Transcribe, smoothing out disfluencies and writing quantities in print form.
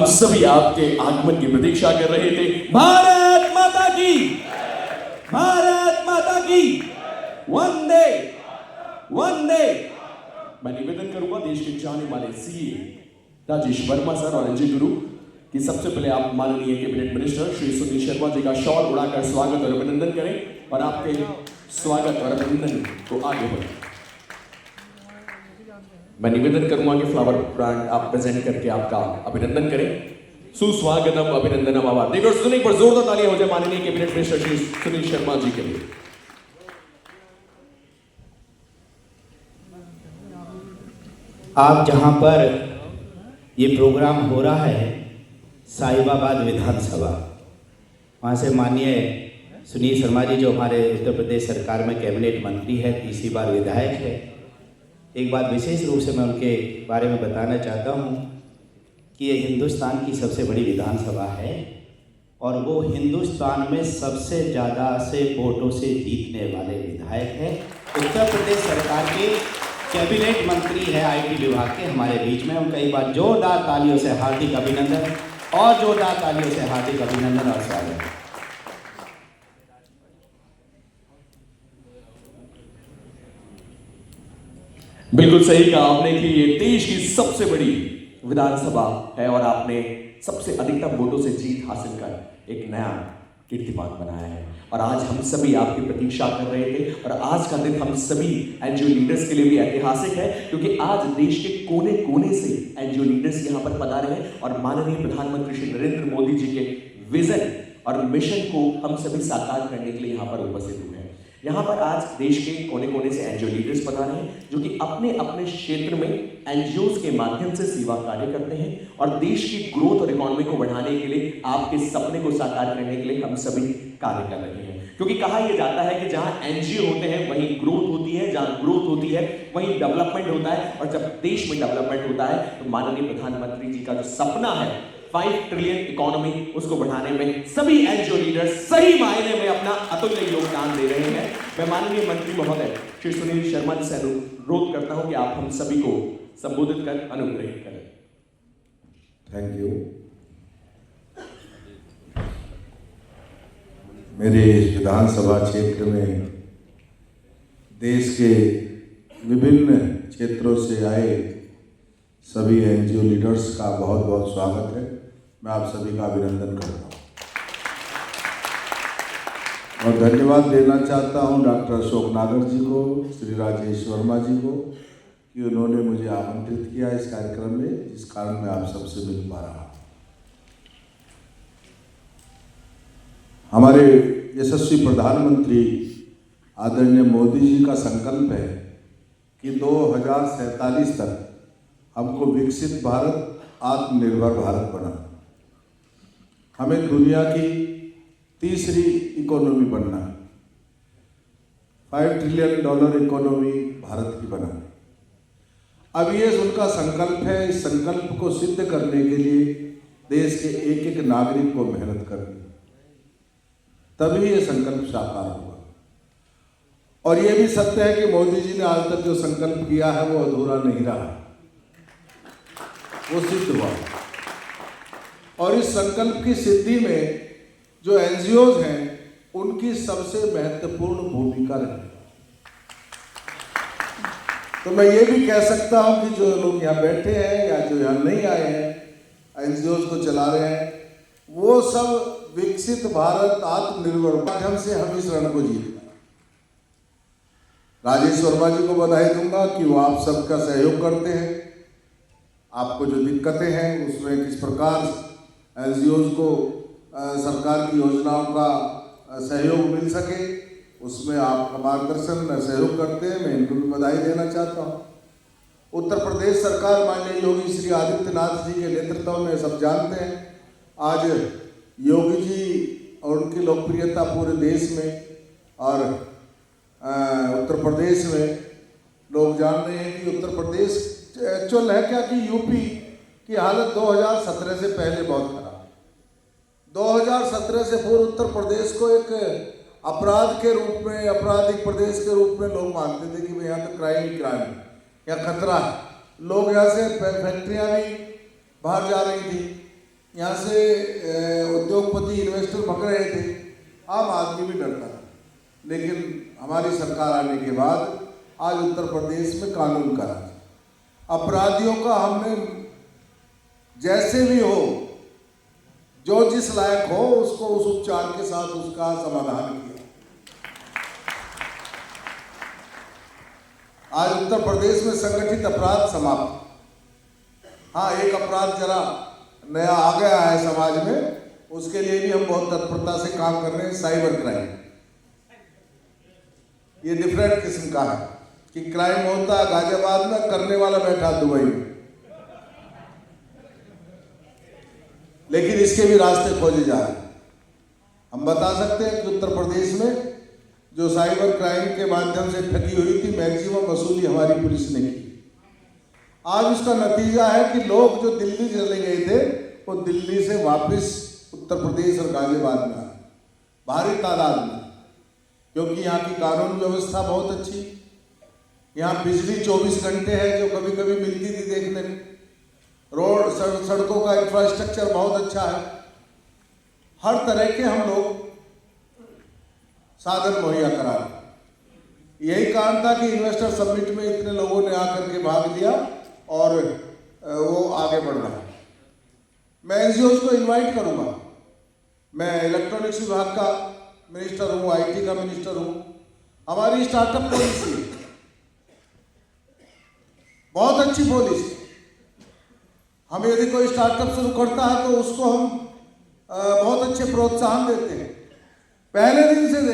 सभी आपके आगमन की प्रतीक्षा कर रहे थे। भारत माता की, भारत माता की, वंदे वंदे। मैं निवेदन करूंगा देश के जाने माने सीए राजेश वर्मा सर और अजय गुरु कि सबसे पहले आप माननीय कैबिनेट मिनिस्टर श्री सुनील शर्मा जी का शॉल उड़ाकर स्वागत और अभिनंदन करें और आपके स्वागत और अभिनंदन को आगे बढ़ें। मैं निवेदन करूंगा कि फ्लावर प्लांट आप प्रेजेंट करके आपका अभिनंदन करें। सुस्वागतम अभिनंदनम आभार। देखो सुनिए पर जोरदार तालियां हो जाए माननीय कैबिनेट मिनिस्टर श्री सुनील शर्मा जी के लिए। आप जहां पर ये प्रोग्राम हो रहा है साहिबाबाद विधानसभा, वहाँ से माननीय सुनील शर्मा जी जो हमारे उत्तर प्रदेश सरकार में कैबिनेट मंत्री है, तीसरी बार विधायक है, एक बात विशेष रूप से मैं उनके बारे में बताना चाहता हूँ कि ये हिंदुस्तान की सबसे बड़ी विधानसभा है और वो हिंदुस्तान में सबसे ज़्यादा से वोटों से जीतने वाले विधायक हैं। उत्तर प्रदेश सरकार के कैबिनेट मंत्री है आईटी विभाग के हमारे बीच में। उनका एक बार जोरदार तालियों से हार्दिक अभिनंदन और जोरदार तालियों से हार्दिक अभिनंदन और स्वागत। बिल्कुल सही कहा आपने कि ये देश की सबसे बड़ी विधानसभा है और आपने सबसे अधिकतम वोटों से जीत हासिल कर एक नया कीर्तिमान बनाया है और आज हम सभी आपकी प्रतीक्षा कर रहे थे और आज का दिन हम सभी एनजीओ लीडर्स के लिए भी ऐतिहासिक है क्योंकि आज देश के कोने कोने से एनजीओ लीडर्स यहाँ पर पधारे हैं और माननीय प्रधानमंत्री श्री नरेंद्र मोदी जी के विजन और मिशन को हम सभी साकार करने के लिए यहाँ पर उपस्थित हुए हैं। यहाँ पर आज देश के कोने कोने से एनजीओ लीडर्स पधारे हैं जो कि अपने अपने क्षेत्र में एनजीओज के माध्यम से सेवा कार्य करते हैं और देश की ग्रोथ और इकोनॉमी को बढ़ाने के लिए आपके सपने को साकार करने के लिए हम सभी कार्य कर रहे हैं। क्योंकि कहा यह जाता है कि जहां एनजीओ होते हैं वहीं ग्रोथ होती है, जहां ग्रोथ होती है वहीं डेवलपमेंट होता है और जब देश में डेवलपमेंट होता है तो माननीय प्रधानमंत्री जी का जो सपना है 5 ट्रिलियन इकोनॉमी उसको बढ़ाने में सभी एनजीओ लीडर्स सही मायने में अपना अतुल्य योगदान दे रहे हैं। मैं माननीय मंत्री महोदय श्री सुनील शर्मा जी से अनुरोध करता हूं कि आप हम सभी को संबोधित कर अनुग्रहित करें। Thank you. मेरे विधानसभा क्षेत्र में देश के विभिन्न क्षेत्रों से आए सभी एनजीओ लीडर्स का बहुत बहुत स्वागत है। मैं आप सभी का अभिनंदन करता हूँ और धन्यवाद देना चाहता हूँ डॉक्टर अशोक नागर जी को, श्री राजेश वर्मा जी को कि उन्होंने मुझे आमंत्रित किया इस कार्यक्रम में, जिस कारण मैं आप सबसे मिल पा रहा हूँ। हमारे यशस्वी प्रधानमंत्री आदरणीय मोदी जी का संकल्प है कि 2047 तक हमको विकसित भारत, आत्मनिर्भर भारत बना, हमें दुनिया की तीसरी इकोनॉमी बनना, $5 ट्रिलियन इकोनॉमी भारत की बना। अब ये उनका संकल्प है। इस संकल्प को सिद्ध करने के लिए देश के एक एक नागरिक को मेहनत करनी, तभी ये संकल्प साकार होगा। और ये भी सत्य है कि मोदी जी ने आज तक जो संकल्प किया है वो अधूरा नहीं रहा, वो सिद्ध हुआ। और इस संकल्प की सिद्धि में जो एनजीओज हैं उनकी सबसे महत्वपूर्ण भूमिका रही। तो मैं ये भी कह सकता हूं कि जो लोग यहाँ बैठे हैं या जो यहाँ नहीं आए हैं एनजीओज को चला रहे हैं, वो सब विकसित भारत, आत्मनिर्भर माध्यम से हम इस रण को जीते। राजेश वर्मा जी को बधाई दूंगा कि वो आप सबका सहयोग करते हैं। आपको जो दिक्कतें हैं उसमें किस प्रकार एनजीओज को सरकार की योजनाओं का सहयोग मिल सके, उसमें आपका मार्गदर्शन सहयोग करते हैं। मैं इनको भी बधाई देना चाहता हूँ। उत्तर प्रदेश सरकार माननीय योगी श्री आदित्यनाथ जी के नेतृत्व में सब जानते हैं, आज योगी जी और उनकी लोकप्रियता पूरे देश में और उत्तर प्रदेश में लोग जान रहे हैं कि उत्तर प्रदेश एक्चुअल है क्या कि यूपी की हालत 2017 से पहले बहुत खराब। 2017 से पूर्व उत्तर प्रदेश को एक अपराध के रूप में, आपराधिक प्रदेश के रूप में लोग मानते थे कि भाई यहाँ तो क्राइम ही क्राइम या खतरा है। लोग यहाँ से फैक्ट्रियाँ भी बाहर जा रही थी, यहाँ से उद्योगपति इन्वेस्टर भग रहे थे, आम आदमी भी डरता था। लेकिन हमारी सरकार आने के बाद आज उत्तर प्रदेश में कानून का राज, अपराधियों का हमने जैसे भी हो, जो जिस लायक हो, उसको उस उपचार के साथ उसका समाधान किया। आज उत्तर प्रदेश में संगठित अपराध समाप्त। हाँ, एक अपराध जरा नया आ गया है समाज में, उसके लिए भी हम बहुत तत्परता से काम कर रहे हैं, साइबर क्राइम। ये डिफरेंट किस्म का है कि क्राइम होता है गाजियाबाद में, करने वाला बैठा दुबई में, लेकिन इसके भी रास्ते खोजे जा रहे हैं। हम बता सकते हैं कि उत्तर प्रदेश में जो साइबर क्राइम के माध्यम से ठगी हुई थी, मैक्सिमम वसूली हमारी पुलिस ने की। आज उसका नतीजा है कि लोग जो दिल्ली चले गए थे, वो दिल्ली से वापस उत्तर प्रदेश और गाजियाबाद में आए, भारी तादाद में, क्योंकि यहाँ की कानून व्यवस्था बहुत अच्छी। यहाँ बिजली 24 घंटे है, जो कभी कभी मिलती थी देखने को। रोड सड़कों का इंफ्रास्ट्रक्चर बहुत अच्छा है। हर तरह के हम लोग साधन मुहैया करा रहे। यही कारण था कि इन्वेस्टर समिट में इतने लोगों ने आकर के भाग लिया और वो आगे बढ़ रहा है। मैं एनजीओज को इनवाइट करूंगा। मैं इलेक्ट्रॉनिक्स विभाग का मिनिस्टर हूँ, आईटी का मिनिस्टर हूँ। हमारी स्टार्टअप पॉलिसी बहुत अच्छी पॉलिसी। हम यदि कोई स्टार्टअप शुरू करता है तो उसको हम बहुत अच्छे प्रोत्साहन देते हैं, पहले दिन से